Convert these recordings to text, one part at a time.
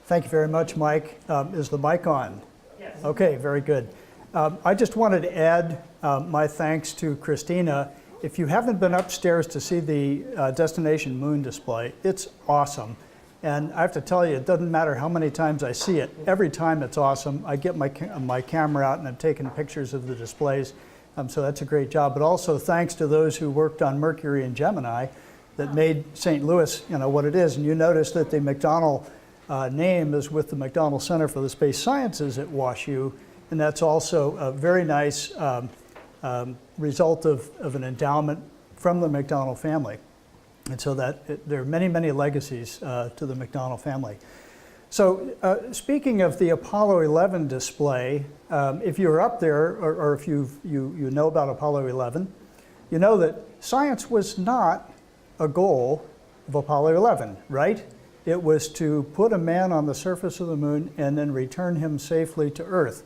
Thank you very much, Mike. Is the mic on? Yes. Okay, very good. I just wanted to add my thanks to Christina. If you haven't been upstairs to see the Destination Moon display, it's awesome. And I have to tell you, it doesn't matter how many times I see it. Every time it's awesome. I get my camera out and I'm taking pictures of the displays. So that's a great job. But also thanks to those who worked on Mercury and Gemini that made St. Louis, what it is. And you notice that the McDonnell name is with the McDonnell Center for the Space Sciences at WashU. And that's also a very nice result of an endowment from the McDonnell family. And so there are many, many legacies to the McDonnell family. So speaking of the Apollo 11 display, if you were up there, or if you know about Apollo 11, you know that science was not a goal of Apollo 11, right? It was to put a man on the surface of the moon and then return him safely to Earth.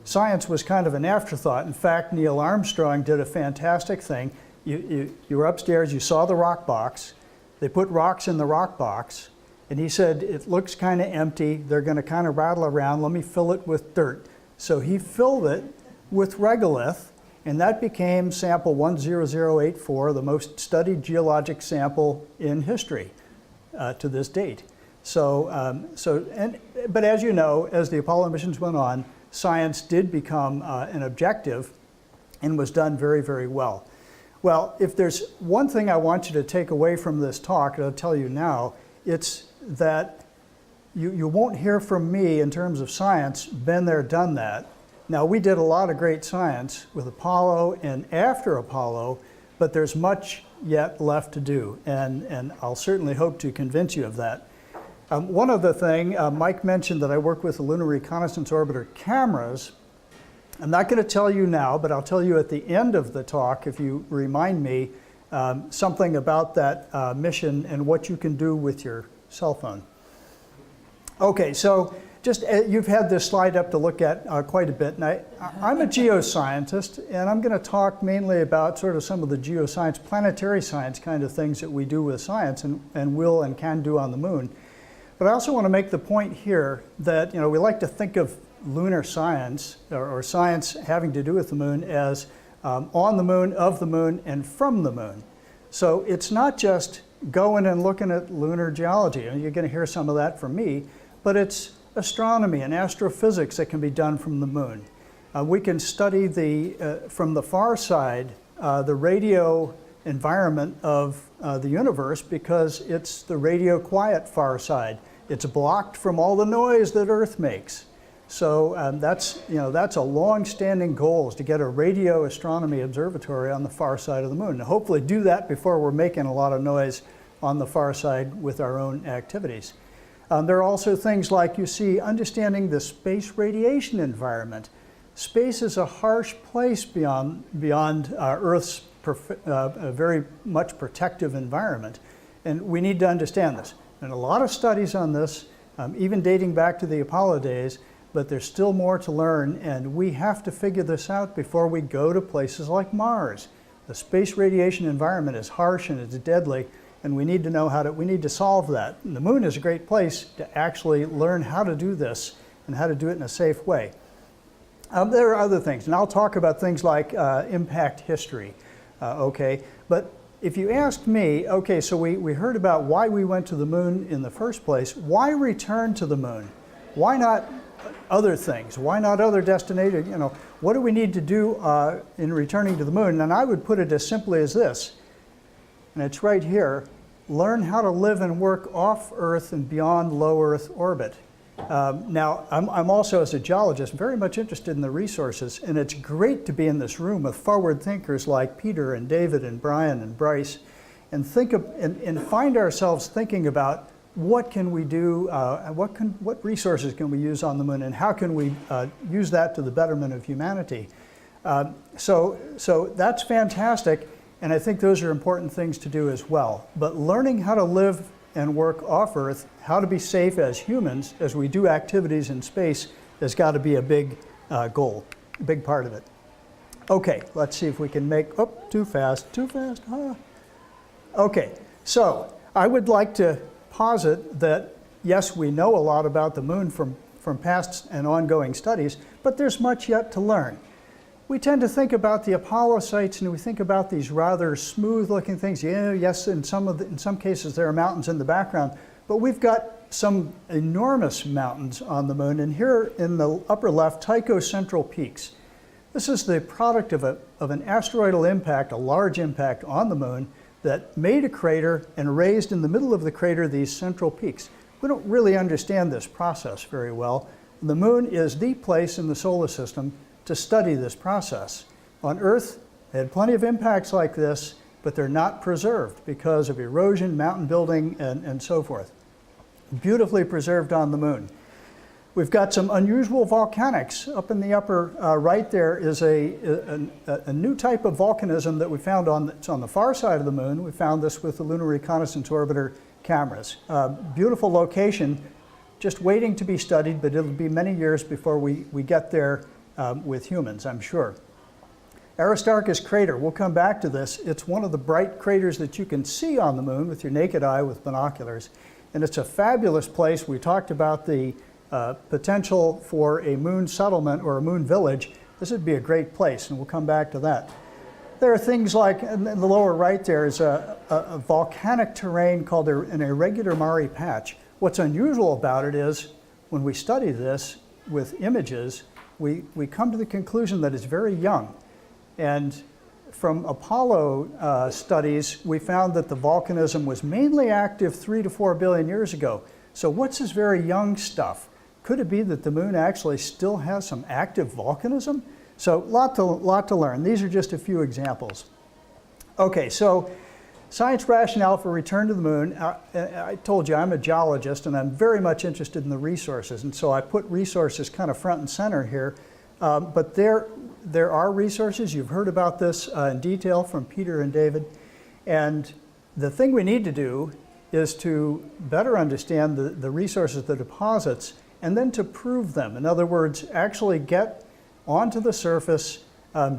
Science was kind of an afterthought. In fact, Neil Armstrong did a fantastic thing. You were upstairs, you saw the rock box. They put rocks in the rock box, and he said, it looks kind of empty. They're going to kind of rattle around. Let me fill it with dirt. So he filled it with regolith, and that became sample 10084, the most studied geologic sample in history to this date. But as you know, as the Apollo missions went on, science did become an objective and was done very, very well. Well, if there's one thing I want you to take away from this talk, and I'll tell you now, it's that you won't hear from me in terms of science, been there, done that. Now, we did a lot of great science with Apollo and after Apollo, but there's much yet left to do, and I'll certainly hope to convince you of that. One other thing, Mike mentioned that I work with the Lunar Reconnaissance Orbiter cameras. I'm not going to tell you now, but I'll tell you at the end of the talk, if you remind me, something about that mission and what you can do with your cell phone. Okay, so you've had this slide up to look at quite a bit, and I'm a geoscientist, and I'm going to talk mainly about sort of some of the geoscience, planetary science kind of things that we do with science and will and can do on the moon. But I also want to make the point here that we like to think of lunar science or science having to do with the moon as on the moon, of the moon, and from the moon. So it's not just going and looking at lunar geology, and you're going to hear some of that from me, but it's astronomy and astrophysics that can be done from the moon. We can study from the far side the radio environment of the universe because it's the radio quiet far side. It's blocked from all the noise that Earth makes. So that's a long-standing goal, is to get a radio astronomy observatory on the far side of the moon. And hopefully do that before we're making a lot of noise on the far side with our own activities. There are also things like, you see, understanding the space radiation environment. Space is a harsh place beyond Earth's very much protective environment. And we need to understand this. And a lot of studies on this, even dating back to the Apollo days, but there's still more to learn, and we have to figure this out before we go to places like Mars. The space radiation environment is harsh and it's deadly, and we need to know we need to solve that. And the moon is a great place to actually learn how to do this and how to do it in a safe way. There are other things, and I'll talk about things like impact history, okay? But if you asked me, okay, so we heard about why we went to the moon in the first place. Why return to the moon? Why not other things? Why not other destinations? What do we need to do in returning to the moon? And I would put it as simply as this, and it's right here: learn how to live and work off Earth and beyond low Earth orbit. Now, I'm also, as a geologist, very much interested in the resources, and it's great to be in this room with forward thinkers like Peter and David and Brian and Bryce, and find ourselves thinking about what can we do, what resources can we use on the moon, and how can we use that to the betterment of humanity. So that's fantastic, and I think those are important things to do as well. But learning how to live and work off Earth, how to be safe as humans as we do activities in space, has got to be a big goal, a big part of it. Okay, let's see if we can make, too fast, Okay, so I would like to posit that yes, we know a lot about the moon from past and ongoing studies, but there's much yet to learn. We tend to think about the Apollo sites and we think about these rather smooth looking things. Yeah, yes, in some cases there are mountains in the background, but we've got some enormous mountains on the moon. And here in the upper left, Tycho Central Peaks. This is the product of an asteroidal impact, a large impact on the moon that made a crater and raised in the middle of the crater these central peaks. We don't really understand this process very well. The moon is the place in the solar system to study this process. On Earth, they had plenty of impacts like this, but they're not preserved because of erosion, mountain building, and so forth. Beautifully preserved on the moon. We've got some unusual volcanics. Up in the upper right there is a new type of volcanism that we found it's on the far side of the moon. We found this with the Lunar Reconnaissance Orbiter cameras. Beautiful location, just waiting to be studied, but it'll be many years before we get there with humans, I'm sure. Aristarchus crater, we'll come back to this. It's one of the bright craters that you can see on the moon with your naked eye with binoculars. And it's a fabulous place. We talked about the potential for a moon settlement or a moon village. This would be a great place, and we'll come back to that. There are things like, in the lower right there is a volcanic terrain called an irregular Mare patch. What's unusual about it is when we study this with images, we come to the conclusion that it's very young. And from Apollo studies, we found that the volcanism was mainly active 3 to 4 billion years ago. So what's this very young stuff? Could it be that the moon actually still has some active volcanism? So lot to learn. These are just a few examples. Okay, so science rationale for return to the moon. I told you I'm a geologist and I'm very much interested in the resources, and so I put resources kind of front and center here. But there are resources. You've heard about this in detail from Peter and David. And the thing we need to do is to better understand the resources, the deposits, and then to prove them. In other words, actually get onto the surface,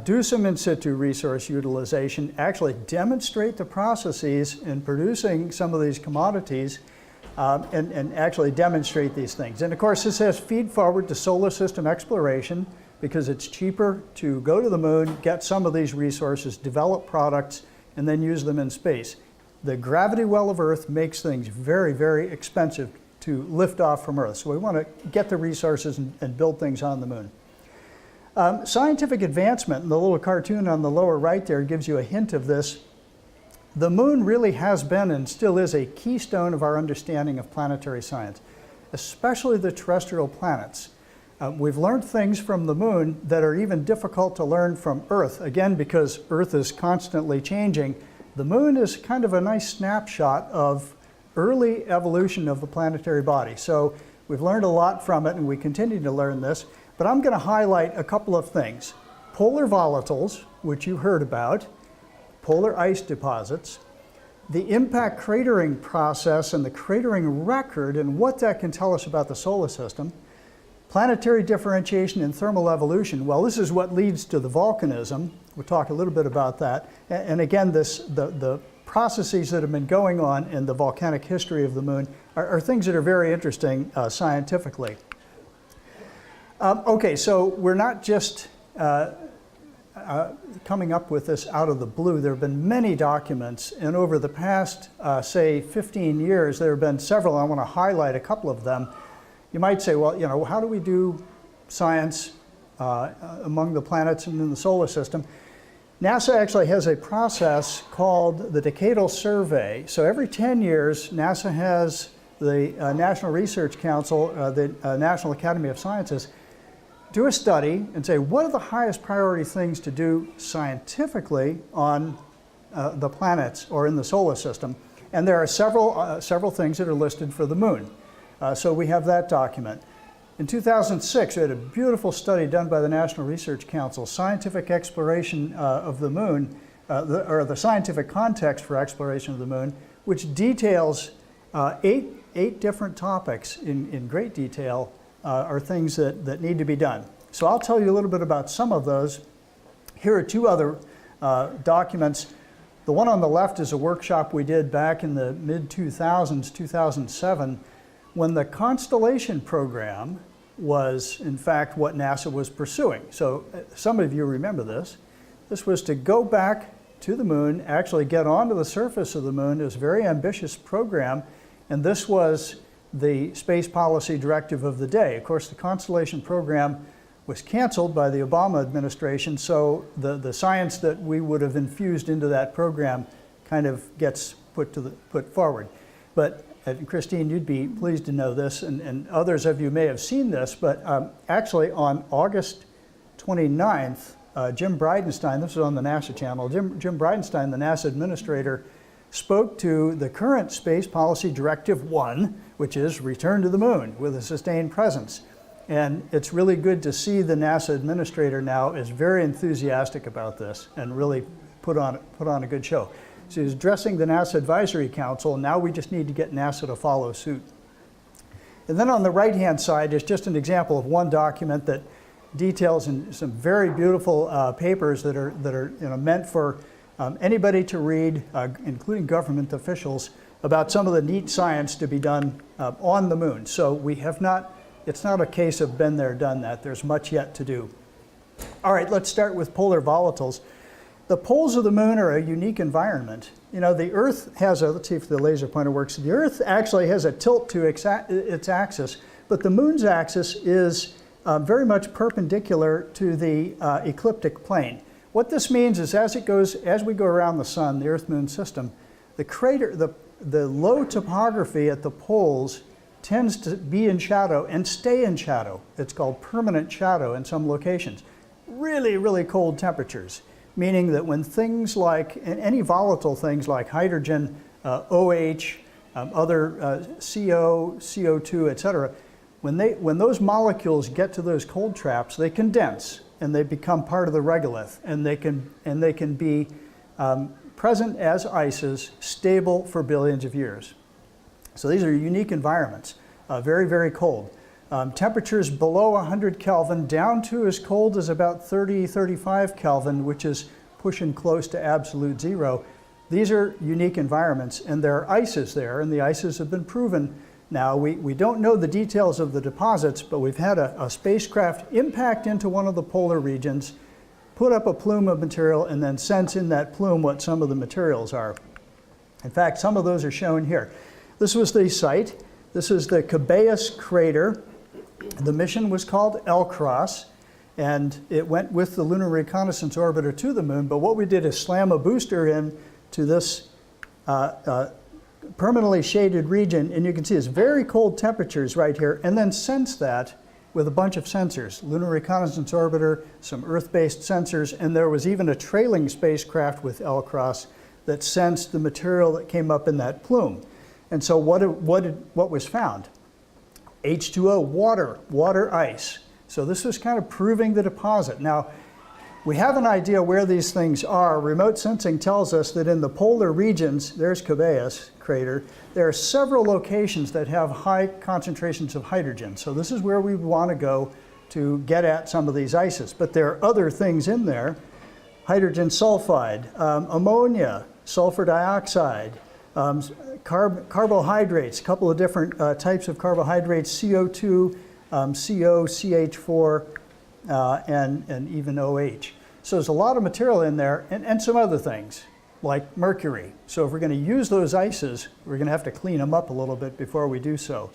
do some in situ resource utilization, actually demonstrate the processes in producing some of these commodities, and actually demonstrate these things. And of course, this has feed forward to solar system exploration, because it's cheaper to go to the moon, get some of these resources, develop products, and then use them in space. The gravity well of Earth makes things very, very expensive to lift off from Earth. So we want to get the resources and build things on the moon. Scientific advancement, and the little cartoon on the lower right there gives you a hint of this. The moon really has been and still is a keystone of our understanding of planetary science, especially the terrestrial planets. We've learned things from the moon that are even difficult to learn from Earth, again, because Earth is constantly changing. The moon is kind of a nice snapshot of early evolution of the planetary body. So we've learned a lot from it, and we continue to learn this. But I'm going to highlight a couple of things. Polar volatiles, which you heard about, polar ice deposits, the impact cratering process and the cratering record and what that can tell us about the solar system, planetary differentiation and thermal evolution. Well, this is what leads to the volcanism. We'll talk a little bit about that. And again, the processes that have been going on in the volcanic history of the moon are things that are very interesting scientifically. Okay, so we're not just coming up with this out of the blue. There have been many documents, and over the past, say, 15 years, there have been several. I want to highlight a couple of them. You might say, well, you know, how do we do science among the planets and in the solar system? NASA actually has a process called the Decadal survey. So every 10 years, NASA has the National Research Council, the National Academy of Sciences, do a study and say, what are the highest priority things to do scientifically on the planets or in the solar system? And there are several things that are listed for the moon. So we have that document. In 2006, we had a beautiful study done by the National Research Council, Scientific Exploration of the Moon, or the scientific context for exploration of the moon, which details eight different topics in great detail, are things that need to be done. So I'll tell you a little bit about some of those. Here are two other documents. The one on the left is a workshop we did back in the mid-2000s, 2007, when the Constellation program was, in fact, what NASA was pursuing. So some of you remember this. This was to go back to the moon, actually get onto the surface of the moon. It was a very ambitious program, and this was the space policy directive of the day. Of course, the Constellation program was canceled by the Obama administration, so the science that we would have infused into that program kind of gets put forward. But Christine, you'd be pleased to know this, and others of you may have seen this, but actually on August 29th, Jim Bridenstine, this was on the NASA channel, Jim Bridenstine, the NASA administrator, spoke to the current Space Policy Directive 1, which is return to the moon with a sustained presence. And it's really good to see the NASA administrator now is very enthusiastic about this and really put on a good show. So he's addressing the NASA Advisory Council. Now we just need to get NASA to follow suit. And then on the right-hand side is just an example of one document that details in some very beautiful papers that are meant for anybody to read, including government officials, about some of the neat science to be done on the moon. So we have not, it's not a case of been there, done that. There's much yet to do. All right, let's start with polar volatiles. The poles of the moon are a unique environment. You know, the Earth has a, let's see if the laser pointer works. The Earth actually has a tilt to its axis, but the moon's axis is very much perpendicular to the ecliptic plane. What this means is as we go around the sun, the Earth-Moon system, the low topography at the poles tends to be in shadow and stay in shadow. It's called permanent shadow in some locations. Really, really cold temperatures, meaning that when things like, any volatile things like hydrogen, OH, other CO, CO2, et cetera, when those molecules get to those cold traps, they condense and they become part of the regolith, and they can be present as ices, stable for billions of years. So these are unique environments, very, very cold. Temperatures below 100 Kelvin down to as cold as about 30, 35 Kelvin, which is pushing close to absolute zero. These are unique environments, and there are ices there, and the ices have been proven. Now, we don't know the details of the deposits, but we've had a spacecraft impact into one of the polar regions, put up a plume of material, and then sense in that plume what some of the materials are. In fact, some of those are shown here. This was the site. This is the Cabeus crater. The mission was called L-Cross, and it went with the Lunar Reconnaissance Orbiter to the moon, but what we did is slam a booster in to this permanently shaded region, and you can see it's very cold temperatures right here, and then sense that with a bunch of sensors, Lunar Reconnaissance Orbiter, some Earth-based sensors, and there was even a trailing spacecraft with L-Cross that sensed the material that came up in that plume. And so what was found? H2O, water ice. So this was kind of proving the deposit. Now, we have an idea where these things are. Remote sensing tells us that in the polar regions, there's Cabeus crater, there are several locations that have high concentrations of hydrogen. So this is where we want to go to get at some of these ices. But there are other things in there: hydrogen sulfide, ammonia, sulfur dioxide, carbohydrates, a couple of different types of carbohydrates, CO2, CO, CH4, and even OH. So there's a lot of material in there, and some other things like mercury. So if we're going to use those ices, we're going to have to clean them up a little bit before we do so.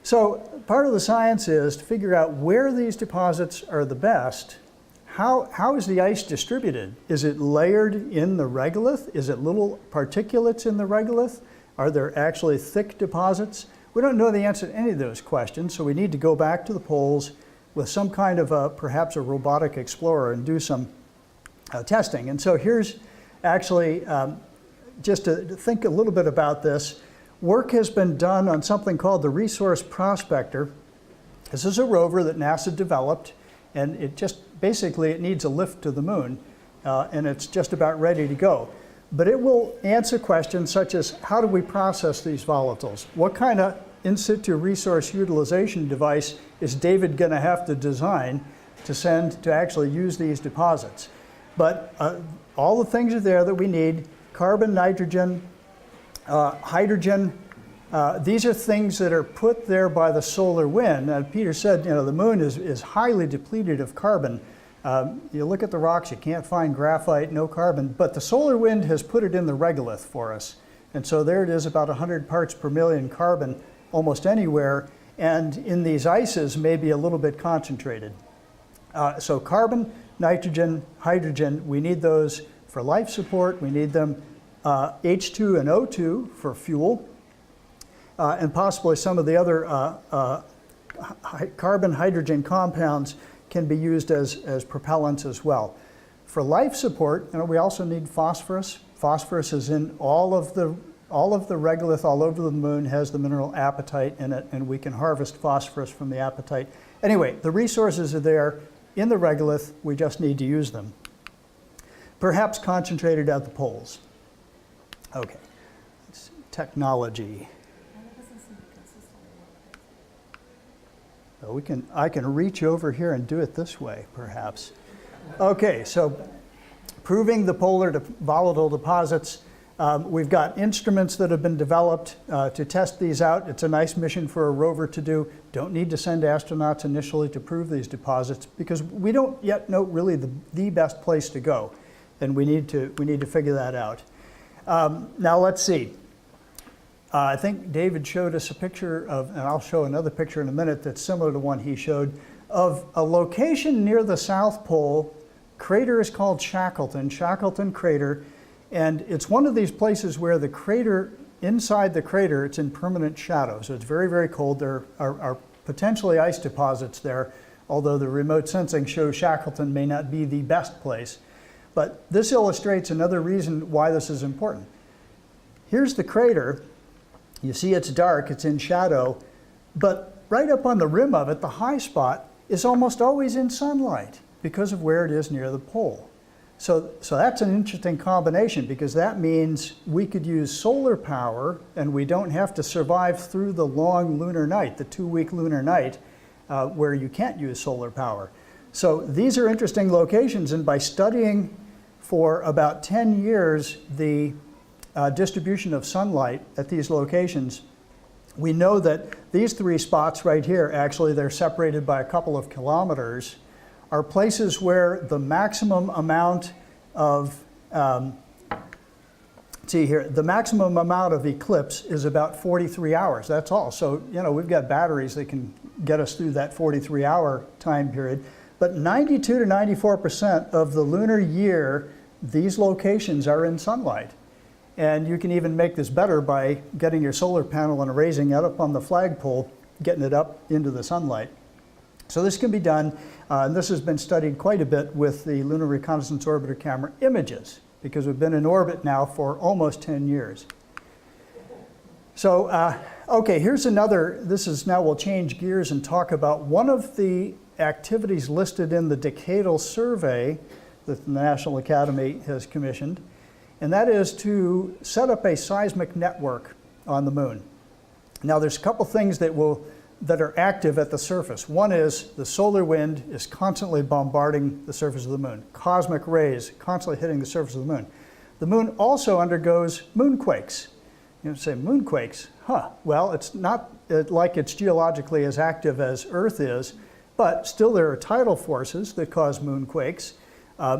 So part of the science is to figure out where these deposits are the best. How is the ice distributed? Is it layered in the regolith? Is it little particulates in the regolith? Are there actually thick deposits? We don't know the answer to any of those questions, so we need to go back to the poles with some kind of perhaps a robotic explorer and do some testing. And so here's actually, just to think a little bit about this, work has been done on something called the Resource Prospector. This is a rover that NASA developed, and it just basically it needs a lift to the moon, and it's just about ready to go. But it will answer questions such as, how do we process these volatiles? What kind of in situ resource utilization device is David going to have to design to send to actually use these deposits? But all the things are there that we need: carbon, nitrogen, hydrogen, These are things that are put there by the solar wind. Peter said, the moon is highly depleted of carbon. You look at the rocks, you can't find graphite, no carbon, but the solar wind has put it in the regolith for us. And so there it is, about 100 parts per million carbon almost anywhere, and in these ices maybe a little bit concentrated. So carbon, nitrogen, hydrogen, we need those for life support. We need them H2 and O2 for fuel, and possibly some of the other carbon-hydrogen compounds can be used as propellants as well. For life support, we also need phosphorus. Phosphorus is in all of the regolith all over the moon, has the mineral apatite in it, and we can harvest phosphorus from the apatite. Anyway, the resources are there in the regolith, we just need to use them. Perhaps concentrated at the poles. Okay, it's technology. So I can reach over here and do it this way, perhaps. Okay, so proving the polar to volatile deposits. We've got instruments that have been developed to test these out. It's a nice mission for a rover to do. Don't need to send astronauts initially to prove these deposits because we don't yet know really the best place to go, and we need to figure that out. Now let's see. I think David showed us a picture of, and I'll show another picture in a minute that's similar to one he showed, of a location near the South Pole. Crater is called Shackleton Crater, and it's one of these places where the crater, inside the crater, it's in permanent shadow, so it's very, very cold. There are potentially ice deposits there, although the remote sensing shows Shackleton may not be the best place. But this illustrates another reason why this is important. Here's the crater. You see it's dark, it's in shadow, but right up on the rim of it, the high spot is almost always in sunlight because of where it is near the pole. So that's an interesting combination because that means we could use solar power and we don't have to survive through the long lunar night, the 2-week lunar night, where you can't use solar power. So these are interesting locations, and by studying for about 10 years the distribution of sunlight at these locations, we know that these 3 spots right here, actually they're separated by a couple of kilometers, are places where the maximum amount of, the maximum amount of eclipse is about 43 hours, that's all. So, we've got batteries that can get us through that 43-hour time period. But 92 to 94% of the lunar year, these locations are in sunlight. And you can even make this better by getting your solar panel and raising it up on the flagpole, getting it up into the sunlight. So this can be done, and this has been studied quite a bit with the Lunar Reconnaissance Orbiter Camera images, because we've been in orbit now for almost 10 years. So, okay, here's another, we'll change gears and talk about one of the activities listed in the Decadal survey that the National Academy has commissioned, and that is to set up a seismic network on the moon. Now there's a couple things that are active at the surface. One is the solar wind is constantly bombarding the surface of the moon. Cosmic rays constantly hitting the surface of the moon. The moon also undergoes moonquakes. You say, moonquakes? Well, it's not like it's geologically as active as Earth is, but still there are tidal forces that cause moonquakes.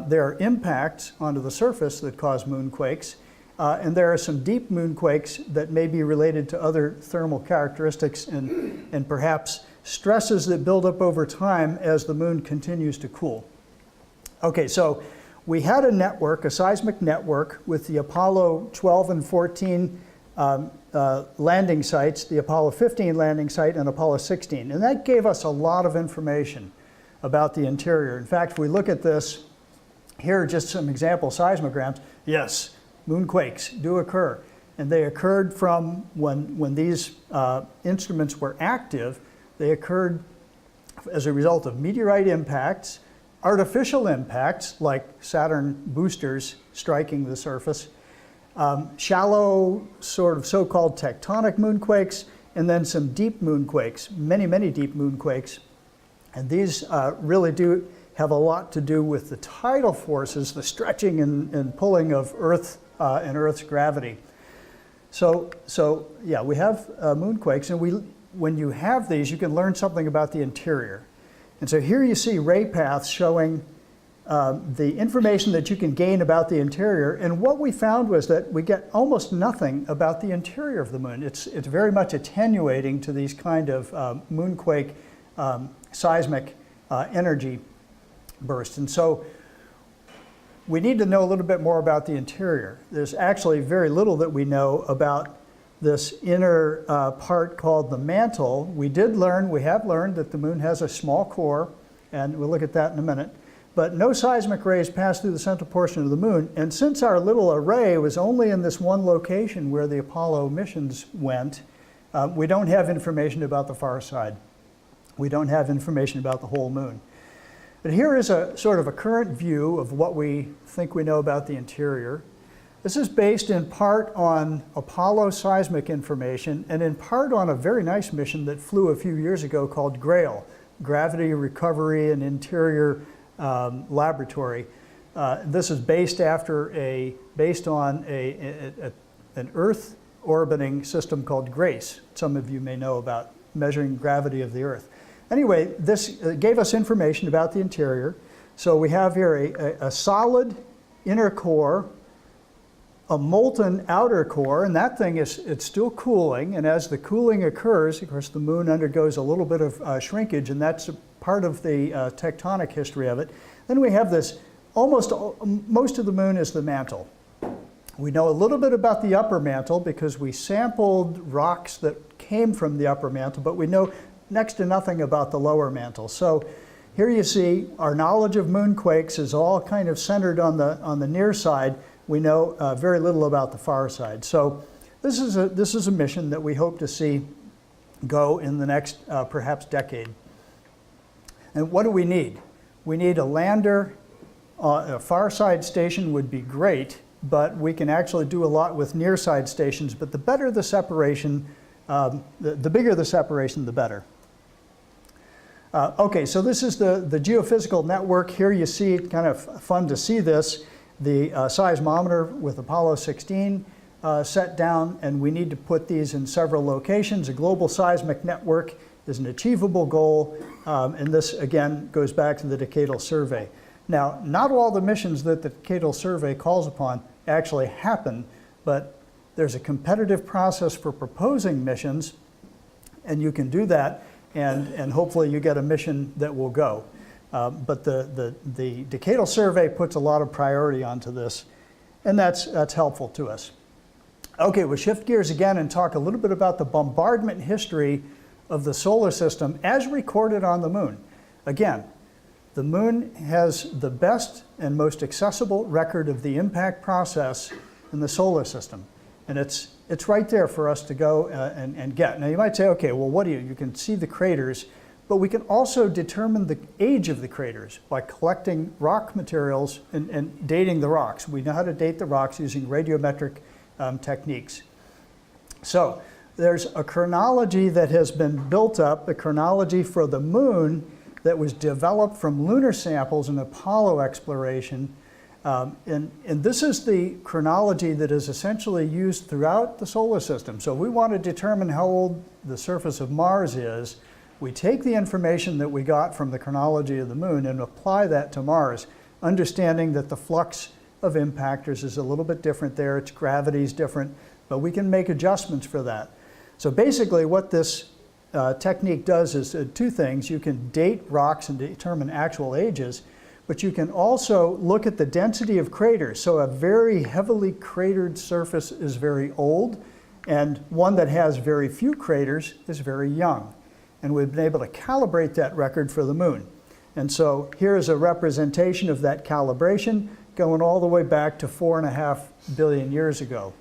There are impacts onto the surface that cause moonquakes, and there are some deep moonquakes that may be related to other thermal characteristics and perhaps stresses that build up over time as the moon continues to cool. Okay, so we had a network, a seismic network, with the Apollo 12 and 14 landing sites, the Apollo 15 landing site and Apollo 16, and that gave us a lot of information about the interior. In fact, if we look at this, here are just some example seismograms. Yes, moonquakes do occur, and they occurred from when these instruments were active. They occurred as a result of meteorite impacts, artificial impacts like Saturn boosters striking the surface, shallow sort of so-called tectonic moonquakes, and then some deep moonquakes, many, many deep moonquakes. And these really do have a lot to do with the tidal forces, the stretching and pulling of Earth and Earth's gravity. So yeah, we have moonquakes, and when you have these, you can learn something about the interior. And so here you see ray paths showing the information that you can gain about the interior. And what we found was that we get almost nothing about the interior of the moon. It's very much attenuating to these kind of moonquake seismic energy bursts. And so we need to know a little bit more about the interior. There's actually very little that we know about this inner part called the mantle. We have learned that the moon has a small core, and we'll look at that in a minute. But no seismic rays pass through the central portion of the moon. And since our little array was only in this one location where the Apollo missions went, we don't have information about the far side. We don't have information about the whole moon. But here is a sort of a current view of what we think we know about the interior. This is based in part on Apollo seismic information and in part on a very nice mission that flew a few years ago called GRAIL, Gravity Recovery and Interior Laboratory. This is based on an Earth orbiting system called GRACE. Some of you may know about measuring gravity of the Earth. Anyway, this gave us information about the interior. So we have here a solid inner core, a molten outer core, and that thing it's still cooling. And as the cooling occurs, of course, the moon undergoes a little bit of shrinkage, and that's part of the tectonic history of it. Then we have this, most of the moon is the mantle. We know a little bit about the upper mantle because we sampled rocks that came from the upper mantle, but we know next to nothing about the lower mantle. So here you see our knowledge of moonquakes is all kind of centered on the near side. We know very little about the far side. So this is a mission that we hope to see go in the next perhaps decade. And what do we need? We need a lander. A far side station would be great, but we can actually do a lot with near side stations. But the better the separation, the bigger the separation, the better. Okay, so this is the geophysical network. Here you see, kind of fun to see this, the seismometer with Apollo 16 set down, and we need to put these in several locations. A global seismic network is an achievable goal, and this again goes back to the Decadal survey. Now, not all the missions that the Decadal survey calls upon actually happen, but there's a competitive process for proposing missions, and you can do that, and hopefully you get a mission that will go. But the Decadal survey puts a lot of priority onto this, and that's helpful to us. Okay, we'll shift gears again and talk a little bit about the bombardment history of the solar system as recorded on the moon. Again, the moon has the best and most accessible record of the impact process in the solar system. And it's right there for us to go and get. Now you might say, okay, well what do you can see the craters, but we can also determine the age of the craters by collecting rock materials and dating the rocks. We know how to date the rocks using radiometric techniques. So there's a chronology that has been built up, the chronology for the moon that was developed from lunar samples in Apollo exploration. And this is the chronology that is essentially used throughout the solar system. So if we want to determine how old the surface of Mars is, we take the information that we got from the chronology of the moon and apply that to Mars, understanding that the flux of impactors is a little bit different there, its gravity is different, but we can make adjustments for that. So basically what this technique does is two things. You can date rocks and determine actual ages, but you can also look at the density of craters. So a very heavily cratered surface is very old, and one that has very few craters is very young. And we've been able to calibrate that record for the moon. And so here's a representation of that calibration going all the way back to 4.5 billion years ago.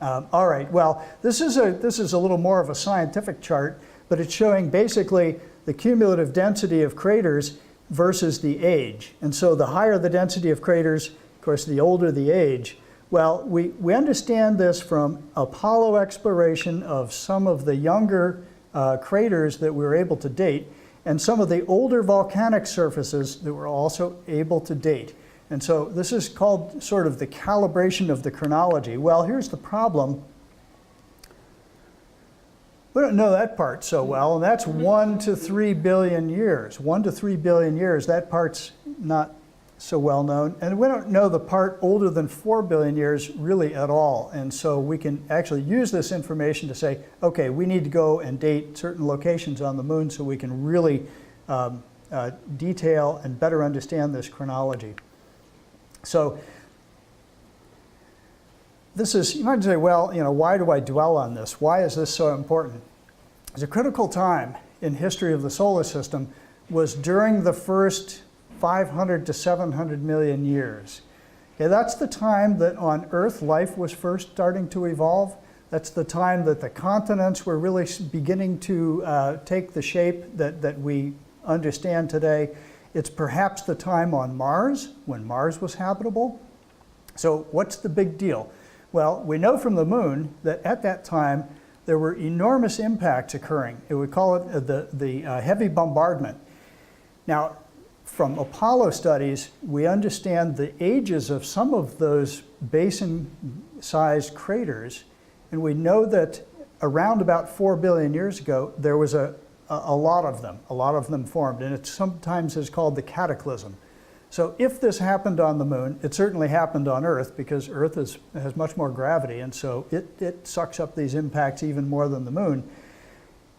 All right, well, this is a little more of a scientific chart, but it's showing basically the cumulative density of craters versus the age. And so the higher the density of craters, of course, the older the age. Well, we understand this from Apollo exploration of some of the younger craters that we were able to date, and some of the older volcanic surfaces that we're also able to date. And so this is called sort of the calibration of the chronology. Well, here's the problem. We don't know that part so well, and that's 1 to 3 billion years. 1 to 3 billion years, that part's not so well known. And we don't know the part older than 4 billion years really at all. And so we can actually use this information to say, okay, we need to go and date certain locations on the moon so we can really detail and better understand this chronology. So this is, you might say, well, why do I dwell on this? Why is this so important? The critical time in history of the solar system was during the first 500 to 700 million years. Okay, that's the time that on Earth life was first starting to evolve. That's the time that the continents were really beginning to take the shape that we understand today. It's perhaps the time on Mars, when Mars was habitable. So what's the big deal? Well, we know from the moon that at that time there were enormous impacts occurring. We call it the heavy bombardment. Now, from Apollo studies, we understand the ages of some of those basin-sized craters, and we know that around about 4 billion years ago, there was a lot of them. A lot of them formed, and it sometimes is called the cataclysm. So if this happened on the moon, it certainly happened on Earth because Earth has much more gravity, and so it sucks up these impacts even more than the moon.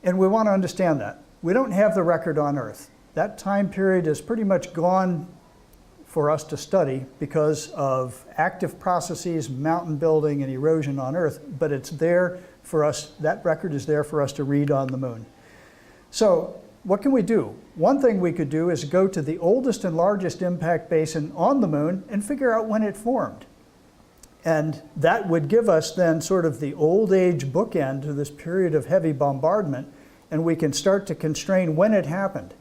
And we want to understand that. We don't have the record on Earth. That time period is pretty much gone for us to study because of active processes, mountain building, and erosion on Earth, but it's there for us, that record is there for us to read on the moon. So what can we do? One thing we could do is go to the oldest and largest impact basin on the moon and figure out when it formed. And that would give us then sort of the old age bookend to this period of heavy bombardment, and we can start to constrain when it happened.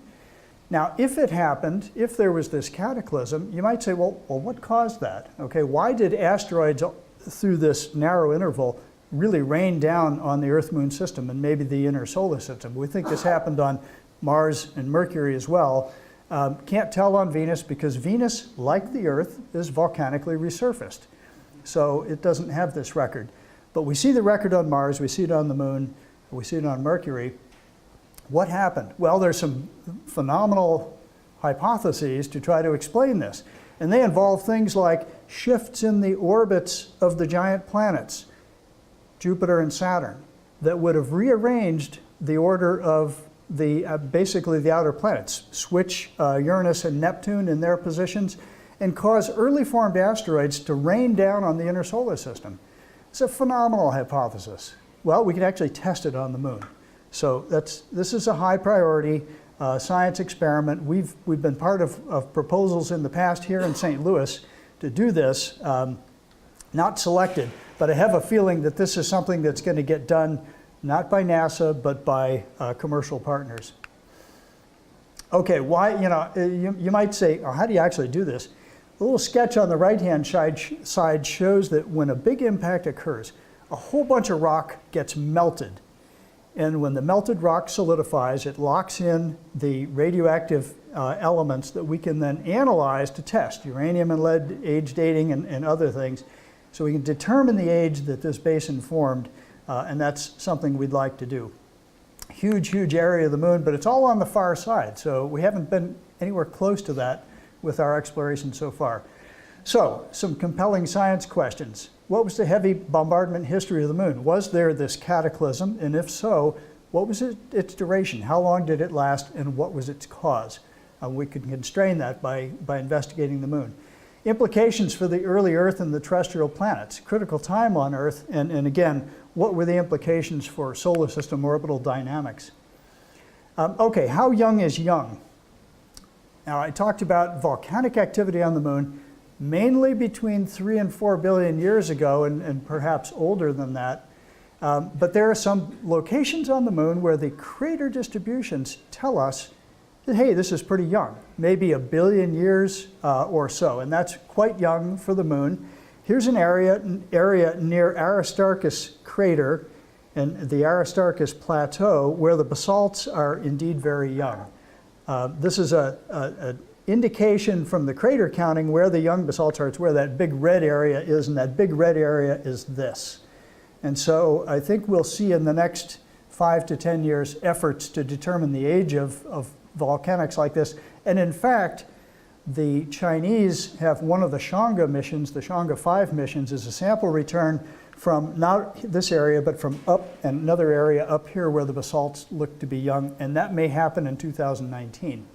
Now, if it happened, if there was this cataclysm, you might say, well, what caused that? Okay, why did asteroids through this narrow interval really rain down on the Earth-Moon system and maybe the inner solar system? We think this happened on Mars and Mercury as well. Can't tell on Venus because Venus, like the Earth, is volcanically resurfaced. So it doesn't have this record. But we see the record on Mars, we see it on the Moon, we see it on Mercury. What happened? Well, there's some phenomenal hypotheses to try to explain this. And they involve things like shifts in the orbits of the giant planets, Jupiter and Saturn, that would have rearranged the order of basically the outer planets, switch Uranus and Neptune in their positions, and cause early formed asteroids to rain down on the inner solar system. It's a phenomenal hypothesis. Well, we can actually test it on the moon. So this is a high priority science experiment. We've been part of proposals in the past here in St. Louis to do this, not selected, but I have a feeling that this is something that's going to get done not by NASA, but by commercial partners. Okay, why, you might say, oh, how do you actually do this? A little sketch on the right-hand side shows that when a big impact occurs, a whole bunch of rock gets melted. And when the melted rock solidifies, it locks in the radioactive elements that we can then analyze to test, uranium and lead age dating and other things. So we can determine the age that this basin formed, and that's something we'd like to do. Huge, huge area of the moon, but it's all on the far side, so we haven't been anywhere close to that with our exploration so far. So, some compelling science questions. What was the heavy bombardment history of the moon? Was there this cataclysm? And if so, what was its duration? How long did it last? And what was its cause? We could constrain that by investigating the moon. Implications for the early Earth and the terrestrial planets. Critical time on Earth. And again, what were the implications for solar system orbital dynamics? Okay, how young is young? Now, I talked about volcanic activity on the moon, mainly between 3 and 4 billion years ago, and perhaps older than that. But there are some locations on the moon where the crater distributions tell us that, hey, this is pretty young, maybe 1 billion years or so, and that's quite young for the moon. Here's an area near Aristarchus crater and the Aristarchus plateau where the basalts are indeed very young. This is an indication from the crater counting where the young basalts are. It's where that big red area is, and that big red area is this. And so I think we'll see in the next 5 to 10 years efforts to determine the age of volcanics like this. And in fact, the Chinese have one of the Chang'e missions, the Chang'e 5 missions, is a sample return from not this area, but from up and another area up here where the basalts look to be young, and that may happen in 2019.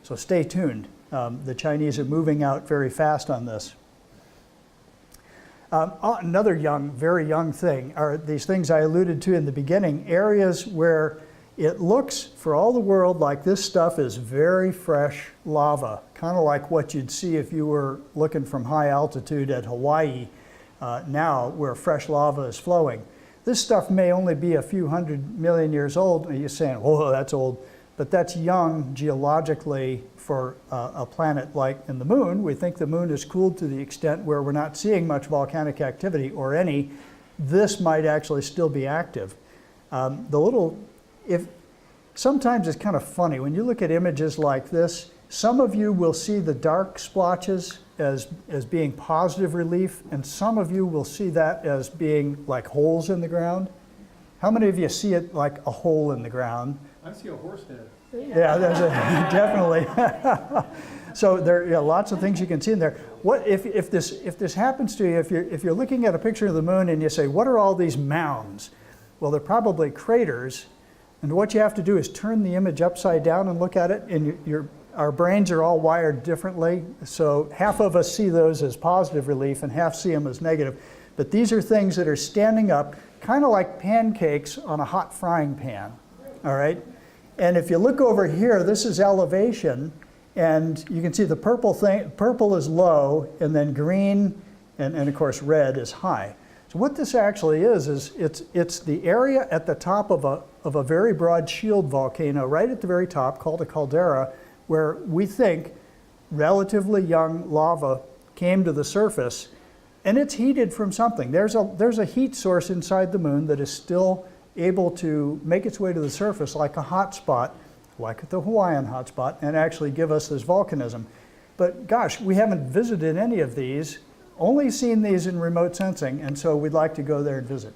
So stay tuned. The Chinese are moving out very fast on this. Another very young thing are these things I alluded to in the beginning, areas where it looks for all the world like this stuff is very fresh lava, kind of like what you'd see if you were looking from high altitude at Hawaii now, where fresh lava is flowing. This stuff may only be a few 100 million years old, and you're saying, whoa, that's old. But that's young geologically for a planet like in the moon. We think the moon is cooled to the extent where we're not seeing much volcanic activity or any. This might actually still be active. Sometimes it's kind of funny. When you look at images like this, some of you will see the dark splotches as being positive relief, and some of you will see that as being like holes in the ground. How many of you see it like a hole in the ground? I see a horse head. Yeah, there's definitely. So there are lots of things you can see in there. What if this happens to you? If you're looking at a picture of the moon and you say, "What are all these mounds?" Well, they're probably craters, and what you have to do is turn the image upside down and look at it. And our brains are all wired differently, so half of us see those as positive relief and half see them as negative. But these are things that are standing up, kind of like pancakes on a hot frying pan. All right. And if you look over here, this is elevation, and you can see the purple is low, and then green, and of course red is high. So what this actually is it's the area at the top of a very broad shield volcano, right at the very top, called a caldera, where we think relatively young lava came to the surface, and it's heated from something. There's a heat source inside the moon that is still able to make its way to the surface like a hot spot, like the Hawaiian hotspot, and actually give us this volcanism. But gosh, we haven't visited any of these, only seen these in remote sensing, and so we'd like to go there and visit.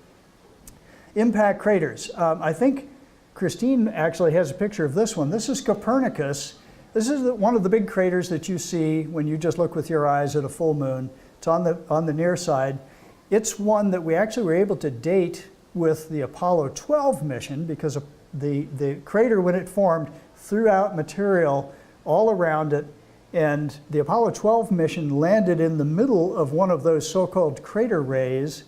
Impact craters. I think Christine actually has a picture of this one. This is Copernicus. This is one of the big craters that you see when you just look with your eyes at a full moon. It's on the near side. It's one that we actually were able to date with the Apollo 12 mission, because the crater, when it formed, threw out material all around it, and the Apollo 12 mission landed in the middle of one of those so-called crater rays,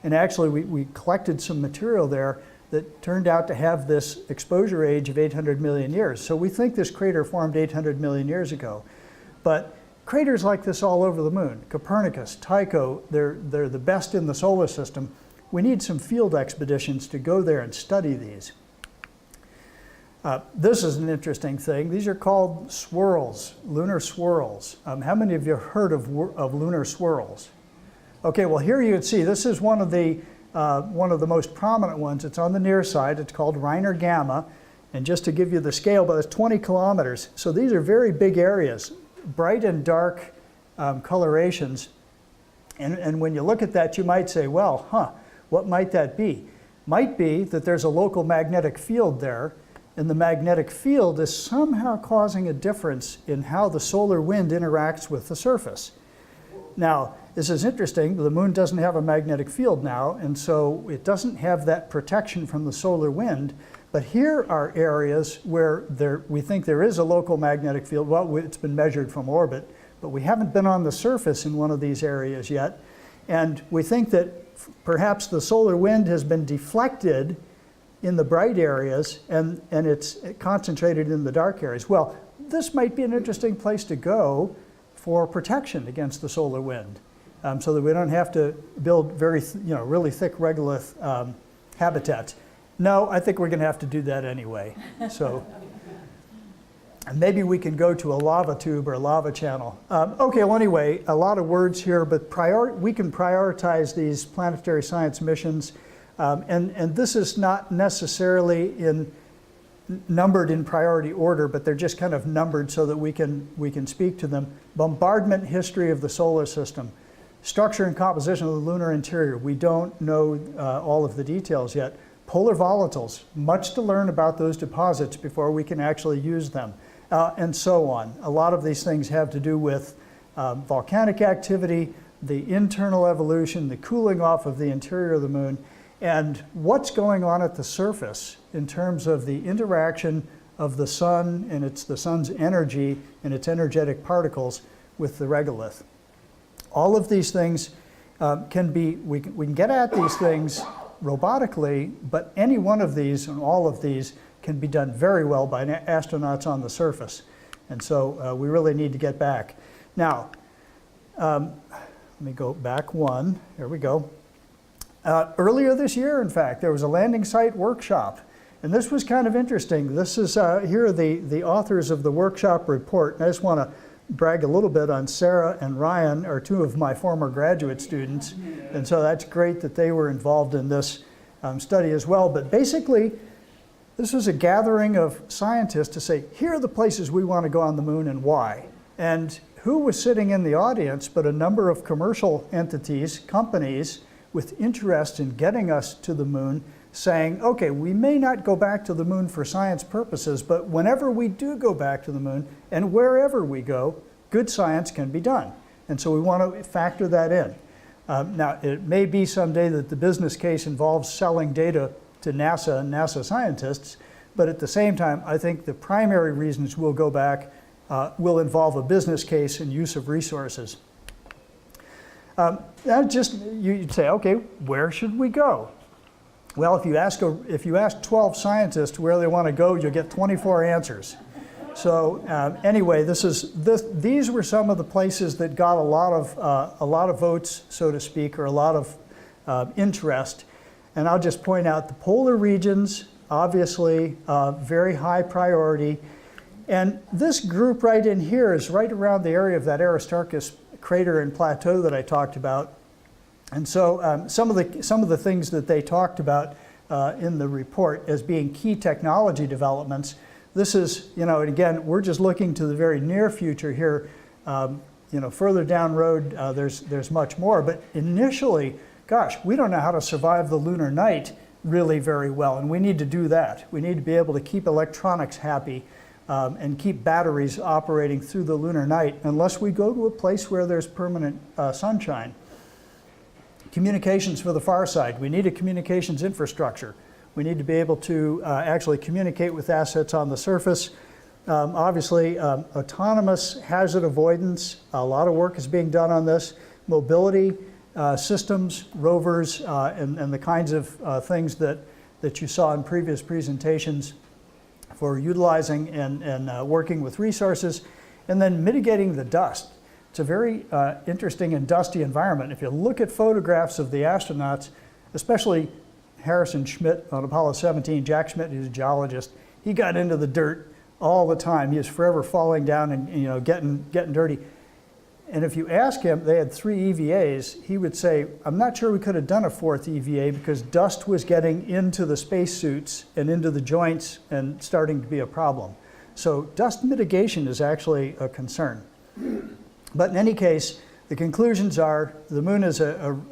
and actually we collected some material there that turned out to have this exposure age of 800 million years. So we think this crater formed 800 million years ago. But craters like this all over the moon, Copernicus, Tycho, they're the best in the solar system. We need some field expeditions to go there and study these. This is an interesting thing. These are called swirls, lunar swirls. How many of you have heard of lunar swirls? Okay, well here you can see this is one of the most prominent ones. It's on the near side. It's called Reiner Gamma, and just to give you the scale, but it's 20 kilometers. So these are very big areas, bright and dark colorations. And when you look at that, you might say, well, what might that be? Might be that there's a local magnetic field there, and the magnetic field is somehow causing a difference in how the solar wind interacts with the surface. Now, this is interesting. The moon doesn't have a magnetic field now, and so it doesn't have that protection from the solar wind. But here are areas where we think there is a local magnetic field. Well, it's been measured from orbit, but we haven't been on the surface in one of these areas yet. And we think that perhaps the solar wind has been deflected in the bright areas, and it's concentrated in the dark areas. Well, this might be an interesting place to go for protection against the solar wind, so that we don't have to build really thick regolith habitats. No, I think we're going to have to do that anyway. So and maybe we can go to a lava tube or a lava channel. Okay, well anyway, a lot of words here, but we can prioritize these planetary science missions, and this is not necessarily numbered in priority order, but they're just kind of numbered so that we can speak to them. Bombardment history of the solar system. Structure and composition of the lunar interior. We don't know all of the details yet. Polar volatiles, much to learn about those deposits before we can actually use them, and so on. A lot of these things have to do with volcanic activity, the internal evolution, the cooling off of the interior of the moon, and what's going on at the surface in terms of the interaction of the sun and the sun's energy and its energetic particles with the regolith. All of these things we can get at these things robotically, but any one of these and all of these can be done very well by astronauts on the surface. And so we really need to get back. Now, let me go back one. Here we go. Earlier this year, in fact, there was a landing site workshop. And this was kind of interesting. This is, here are the authors of the workshop report. And I just want to brag a little bit on Sarah and Ryan, are two of my former graduate students. And so that's great that they were involved in this study as well. But basically, this was a gathering of scientists to say, here are the places we want to go on the moon and why. And who was sitting in the audience but a number of commercial entities, companies, with interest in getting us to the moon, saying, okay, we may not go back to the moon for science purposes, but whenever we do go back to the moon, and wherever we go, good science can be done. And so we want to factor that in. Now, it may be someday that the business case involves selling data to NASA and NASA scientists, but at the same time, I think the primary reasons we'll go back will involve a business case and use of resources. You'd say, okay, where should we go? Well, if you ask 12 scientists where they want to go, you'll get 24 answers. So anyway, these were some of the places that got a lot of votes, so to speak, or a lot of interest. And I'll just point out the polar regions, obviously, very high priority. And this group right in here is right around the area of that Aristarchus crater and plateau that I talked about. And so some of the things that they talked about in the report as being key technology developments, this is, and again, we're just looking to the very near future here. Further down road, there's much more. But initially, gosh, we don't know how to survive the lunar night really very well, and we need to do that. We need to be able to keep electronics happy and keep batteries operating through the lunar night unless we go to a place where there's permanent sunshine. Communications for the far side. We need a communications infrastructure. We need to be able to actually communicate with assets on the surface. Obviously, autonomous hazard avoidance. A lot of work is being done on this. Mobility systems, rovers, and the kinds of things that you saw in previous presentations for utilizing and working with resources. And then mitigating the dust. It's a very interesting and dusty environment. If you look at photographs of the astronauts, especially Harrison Schmitt on Apollo 17, Jack Schmitt, who's a geologist, he got into the dirt all the time. He was forever falling down and getting dirty. And if you ask him, they had 3 EVAs, he would say, I'm not sure we could have done a 4th EVA because dust was getting into the spacesuits and into the joints and starting to be a problem. So dust mitigation is actually a concern. But in any case, the conclusions are the moon is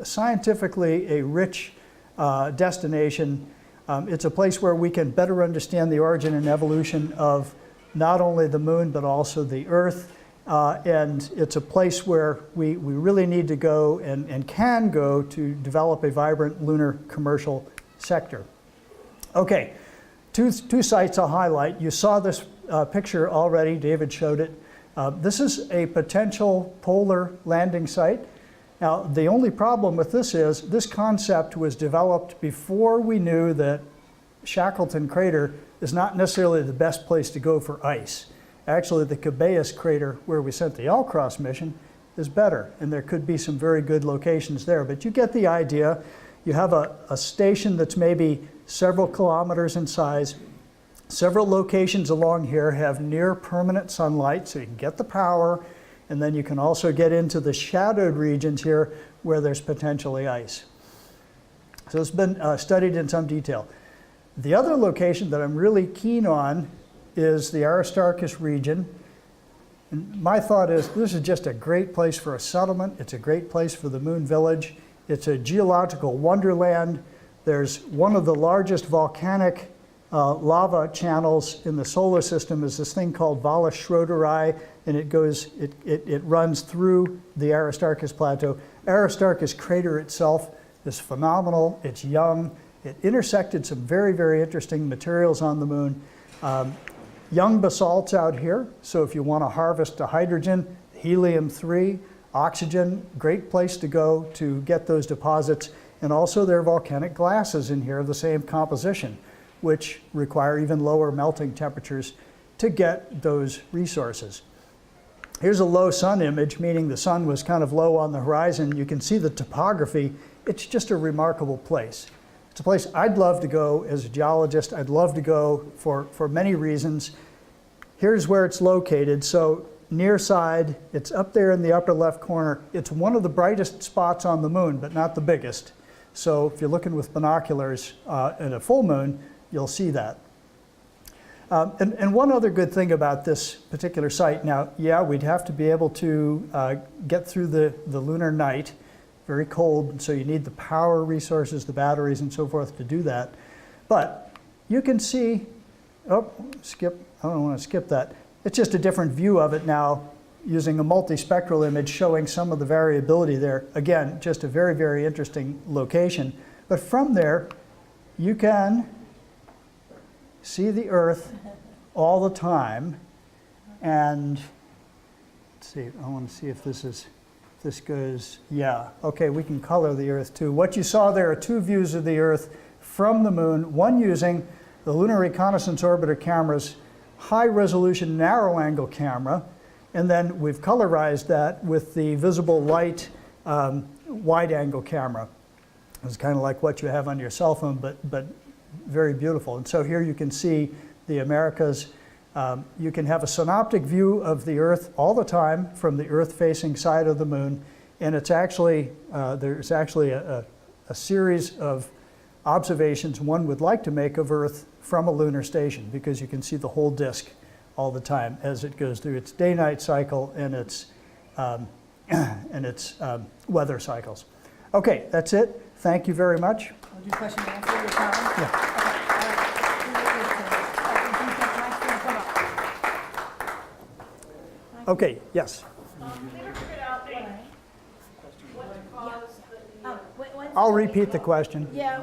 scientifically a rich destination. It's a place where we can better understand the origin and evolution of not only the moon, but also the Earth. And it's a place where we really need to go and can go to develop a vibrant lunar commercial sector. Okay, two sites I'll highlight. You saw this picture already, David showed it. This is a potential polar landing site. Now, the only problem with this is this concept was developed before we knew that Shackleton Crater is not necessarily the best place to go for ice. Actually, the Cabeus Crater, where we sent the Alcross mission, is better, and there could be some very good locations there. But you get the idea. You have a station that's maybe several kilometers in size. Several locations along here have near permanent sunlight, so you can get the power, and then you can also get into the shadowed regions here where there's potentially ice. So it's been studied in some detail. The other location that I'm really keen on is the Aristarchus region. And my thought is this is just a great place for a settlement. It's a great place for the moon village. It's a geological wonderland. There's one of the largest volcanic lava channels in the solar system is this thing called Valles Schroederi, and it runs through the Aristarchus plateau. Aristarchus crater itself is phenomenal. It's young. It intersected some very, very interesting materials on the moon. Young basalts out here, so if you want to harvest the hydrogen, helium-3, oxygen, great place to go to get those deposits. And also there are volcanic glasses in here of the same composition, which require even lower melting temperatures to get those resources. Here's a low sun image, meaning the sun was kind of low on the horizon. You can see the topography. It's just a remarkable place. It's a place I'd love to go as a geologist. I'd love to go for many reasons. Here's where it's located. So near side, it's up there in the upper left corner. It's one of the brightest spots on the moon, but not the biggest. So if you're looking with binoculars at a full moon, you'll see that. And one other good thing about this particular site, now, yeah, we'd have to be able to get through the lunar night, very cold, so you need the power resources, the batteries and so forth to do that. But you can see, I don't want to skip that. It's just a different view of it now using a multispectral image showing some of the variability there. Again, just a very, very interesting location. But from there, you can see the Earth all the time. And let's see, I want to see if this goes, yeah. Okay, we can color the Earth too. What you saw there are two views of the Earth from the moon, one using the Lunar Reconnaissance Orbiter Camera's high-resolution narrow-angle camera, and then we've colorized that with the visible light wide-angle camera. It's kind of like what you have on your cell phone, but very beautiful. And so here you can see the Americas. You can have a synoptic view of the Earth all the time from the Earth-facing side of the moon, and it's actually there's actually a series of observations one would like to make of Earth from a lunar station, because you can see the whole disk all the time as it goes through its day-night cycle and its weather cycles. Okay, that's it. Thank you very much. I'll do question and answer your time. Yeah. Okay, yes. I'll repeat the question. Yeah,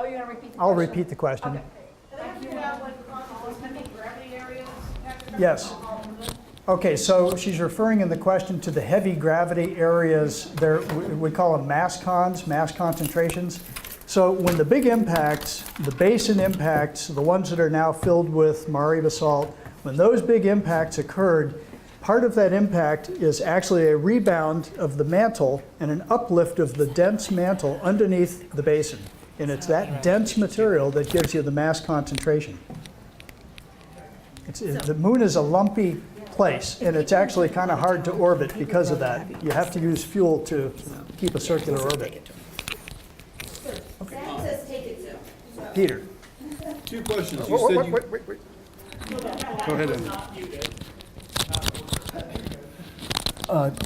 you're going to repeat the question? I'll repeat the question. Okay. Yes. Okay, so she's referring in the question to the heavy gravity areas. We call them mass cons, mass concentrations. So when the big impacts, the basin impacts, the ones that are now filled with Mare basalt, when those big impacts occurred, part of that impact is actually a rebound of the mantle and an uplift of the dense mantle underneath the basin. And it's that dense material that gives you the mass concentration. The moon is a lumpy place, and it's actually kind of hard to orbit because of that. You have to use fuel to keep a circular orbit. Okay. Peter. Two questions. Wait. Go ahead.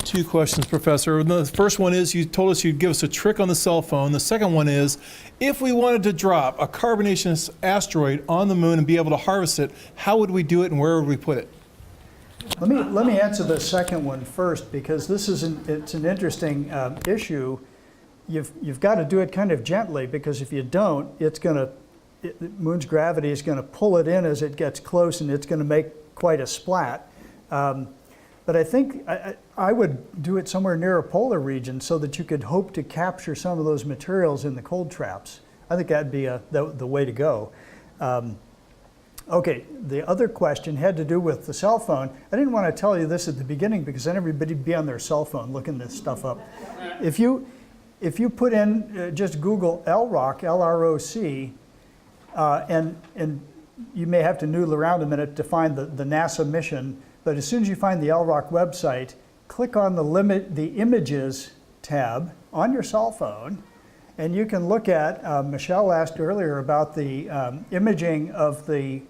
Two questions, Professor. The first one is, you told us you'd give us a trick on the cell phone. The second one is, if we wanted to drop a carbonaceous asteroid on the moon and be able to harvest it, how would we do it and where would we put it? Let me answer the second one first, because it's an interesting issue. You've got to do it kind of gently, because if you don't, the moon's gravity is going to pull it in as it gets close, and it's going to make quite a splat. But I think I would do it somewhere near a polar region so that you could hope to capture some of those materials in the cold traps. I think that'd be the way to go. Okay, the other question had to do with the cell phone. I didn't want to tell you this at the beginning, because then everybody'd be on their cell phone looking this stuff up. If you put in, just Google LROC, L-R-O-C, and you may have to noodle around a minute to find the NASA mission. But as soon as you find the LROC website, click on the Images tab on your cell phone, and you can look at, Michelle asked earlier about the imaging of the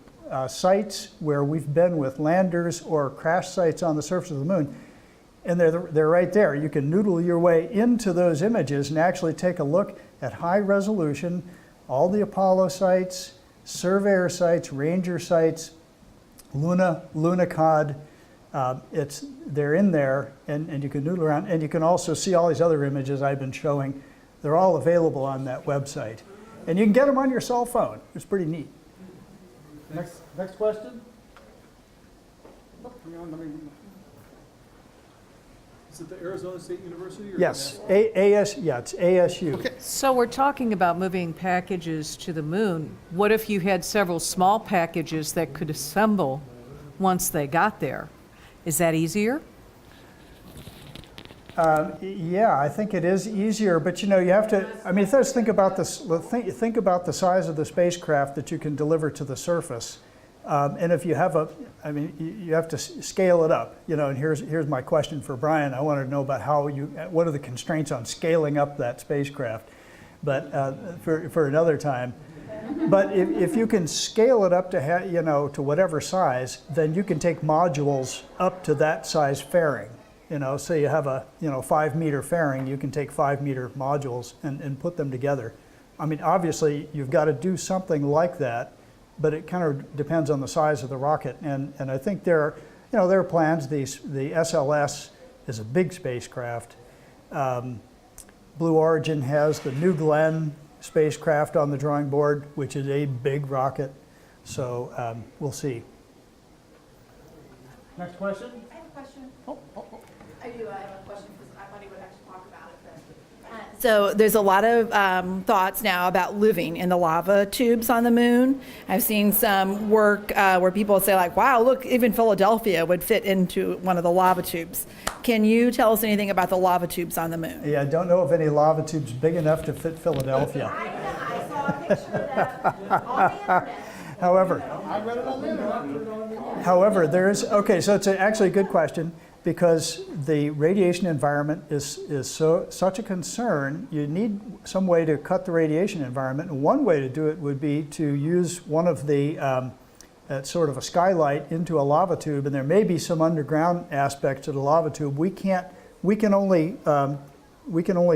sites where we've been with landers or crash sites on the surface of the moon. And they're right there. You can noodle your way into those images and actually take a look at high resolution all the Apollo sites, surveyor sites, ranger sites, Lunicod. They're in there, and you can noodle around, and you can also see all these other images I've been showing. They're all available on that website. And you can get them on your cell phone. It's pretty neat. Next question? Oh, hang on, let me- Is it the Arizona State University? Or Yes, it's ASU. Okay. So we're talking about moving packages to the moon. What if you had several small packages that could assemble once they got there? Is that easier? Yeah, I think it is easier, but you have to, I mean, let's think about this, think about the size of the spacecraft that you can deliver to the surface. And if you have you have to scale it up, and here's my question for Brian. I wanted to know about what are the constraints on scaling up that spacecraft, but for another time. But if you can scale it up to to whatever size, then you can take modules up to that size fairing. So you have a 5-meter fairing, you can take 5-meter modules and put them together. I mean, obviously you've got to do something like that, but it kind of depends on the size of the rocket. And I think there are plans. The SLS is a big spacecraft. Blue Origin has the New Glenn spacecraft on the drawing board, which is a big rocket. So we'll see. Next question? I have a question. Oh. I have a question because I thought he would actually talk about it. So there's a lot of thoughts now about living in the lava tubes on the moon. I've seen some work where people say like, wow, look, even Philadelphia would fit into one of the lava tubes. Can you tell us anything about the lava tubes on the moon? Yeah, I don't know of any lava tubes big enough to fit Philadelphia. I saw a picture of that on the internet. However, I read it on the internet. However, okay, so it's actually a good question, because the radiation environment is such a concern. You need some way to cut the radiation environment, and one way to do it would be to use one of the sort of a skylight into a lava tube, and there may be some underground aspects of the lava tube. We can only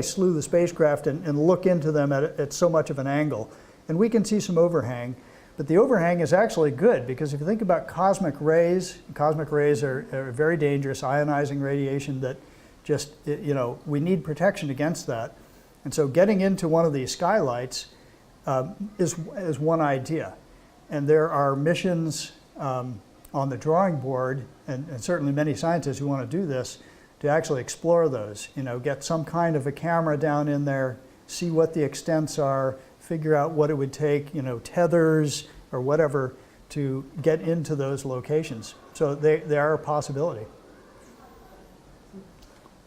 slew the spacecraft and look into them at so much of an angle, and we can see some overhang. But the overhang is actually good, because if you think about cosmic rays are very dangerous, ionizing radiation that just, we need protection against that. And so getting into one of these skylights is one idea. And there are missions on the drawing board, and certainly many scientists who want to do this, to actually explore those, get some kind of a camera down in there, see what the extents are, figure out what it would take, tethers or whatever, to get into those locations. So they are a possibility.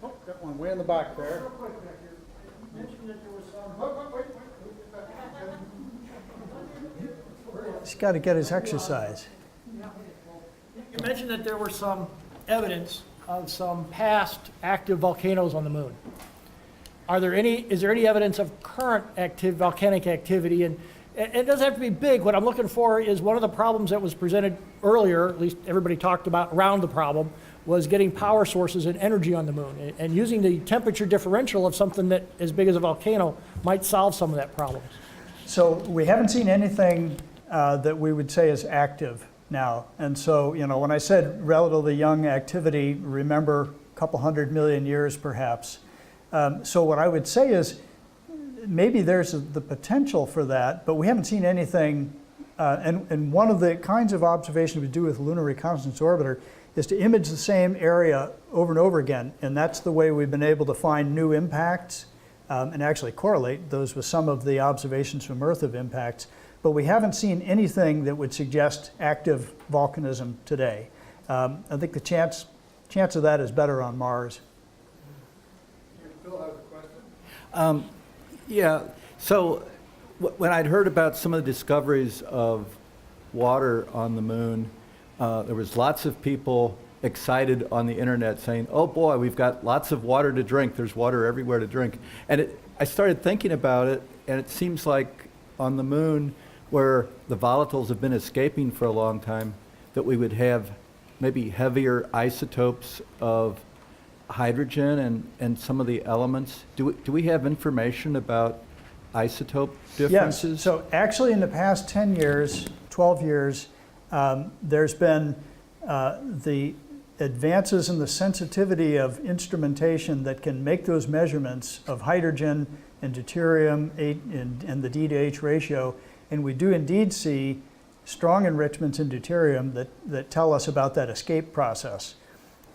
Oh, got one way in the back there. He's got to get his exercise. You mentioned that there were some evidence of some past active volcanoes on the moon. Is there any evidence of current volcanic activity? And it doesn't have to be big. What I'm looking for is one of the problems that was presented earlier, at least everybody talked about around the problem, was getting power sources and energy on the moon. And using the temperature differential of something that as big as a volcano might solve some of that problem. So we haven't seen anything that we would say is active now. And so, when I said relatively young activity, remember a couple 100 million years perhaps. So what I would say is maybe there's the potential for that, but we haven't seen anything. And one of the kinds of observations we do with Lunar Reconnaissance Orbiter is to image the same area over and over again. And that's the way we've been able to find new impacts and actually correlate those with some of the observations from Earth of impacts. But we haven't seen anything that would suggest active volcanism today. I think the chance of that is better on Mars. Phil has a question. Yeah, so when I'd heard about some of the discoveries of water on the moon, there was lots of people excited on the internet saying, oh boy, we've got lots of water to drink. There's water everywhere to drink. And I started thinking about it, and it seems like on the moon, where the volatiles have been escaping for a long time, that we would have maybe heavier isotopes of hydrogen and some of the elements. Do we have information about isotope Yes, differences? so actually in the past 10 years, 12 years, there's been the advances in the sensitivity of instrumentation that can make those measurements of hydrogen and deuterium and the D to H ratio, and we do indeed see strong enrichments in deuterium that tell us about that escape process.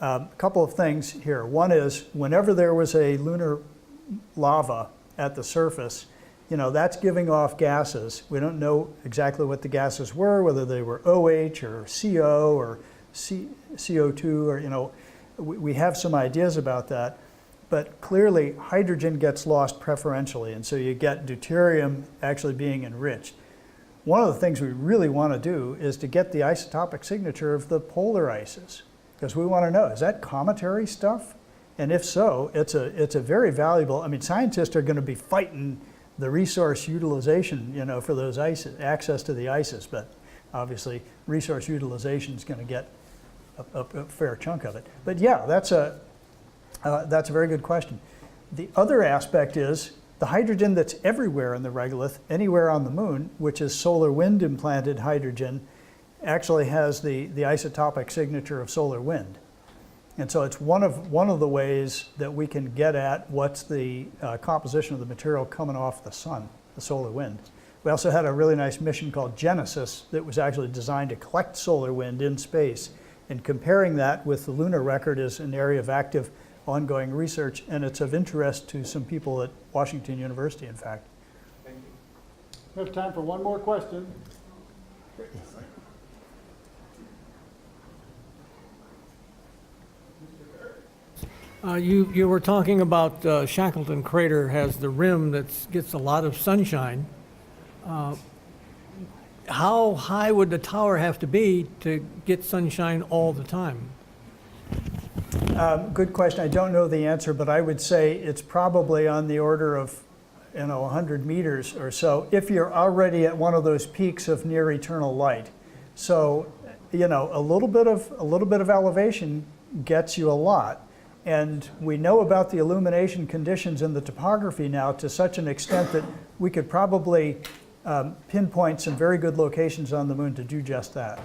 A couple of things here. One is whenever there was a lunar lava at the surface, you know, that's giving off gases. We don't know exactly what the gases were, whether they were OH or CO or CO2 or, you know, we have some ideas about that. But clearly hydrogen gets lost preferentially, and so you get deuterium actually being enriched. One of the things we really want to do is to get the isotopic signature of the polar ices, because we want to know, is that cometary stuff? And if so, it's a very valuable, I mean, scientists are going to be fighting the resource utilization, you know, for those ices, access to the ices, but obviously resource utilization is going to get a fair chunk of it. But yeah, that's a very good question. The other aspect is the hydrogen that's everywhere in the regolith, anywhere on the moon, which is solar wind implanted hydrogen, actually has the isotopic signature of solar wind. And so it's one of the ways that we can get at what's the composition of the material coming off the sun, the solar wind. We also had a really nice mission called Genesis that was actually designed to collect solar wind in space. And comparing that with the lunar record is an area of active ongoing research, and it's of interest to some people at Washington University, in fact. We have time for one more question. You were talking about Shackleton Crater has the rim that gets a lot of sunshine. How high would the tower have to be to get sunshine all the time? Good question. I don't know the answer, but I would say it's probably on the order of, 100 meters or so, if you're already at one of those peaks of near eternal light. So, a little bit of elevation gets you a lot. And we know about the illumination conditions in the topography now to such an extent that we could probably pinpoint some very good locations on the moon to do just that.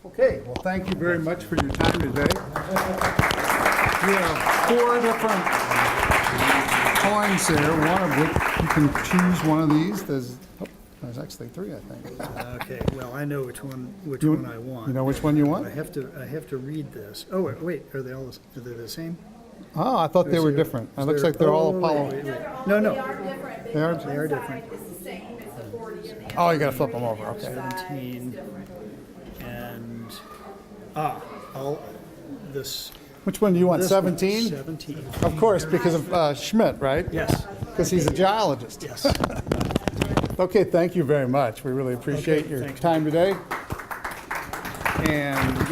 Okay, well, thank you very much for your time today. We have 4 different coins there, one of which you can choose one of these. There's actually 3, I think. Okay, well, I know which one I want. You know which one you want? I have to read this. Oh, wait, are they the same? Oh, I thought they were different. It looks like they're all Apollo. Wait. No. They are? They are different. Oh, you gotta flip them over, okay. 17 and, this. Which one do you want, This one, 17? 17. Of course, because of Schmidt, right? Yes. Because he's a geologist. Yes. Okay, thank you very much. We really appreciate your thanks. time today. And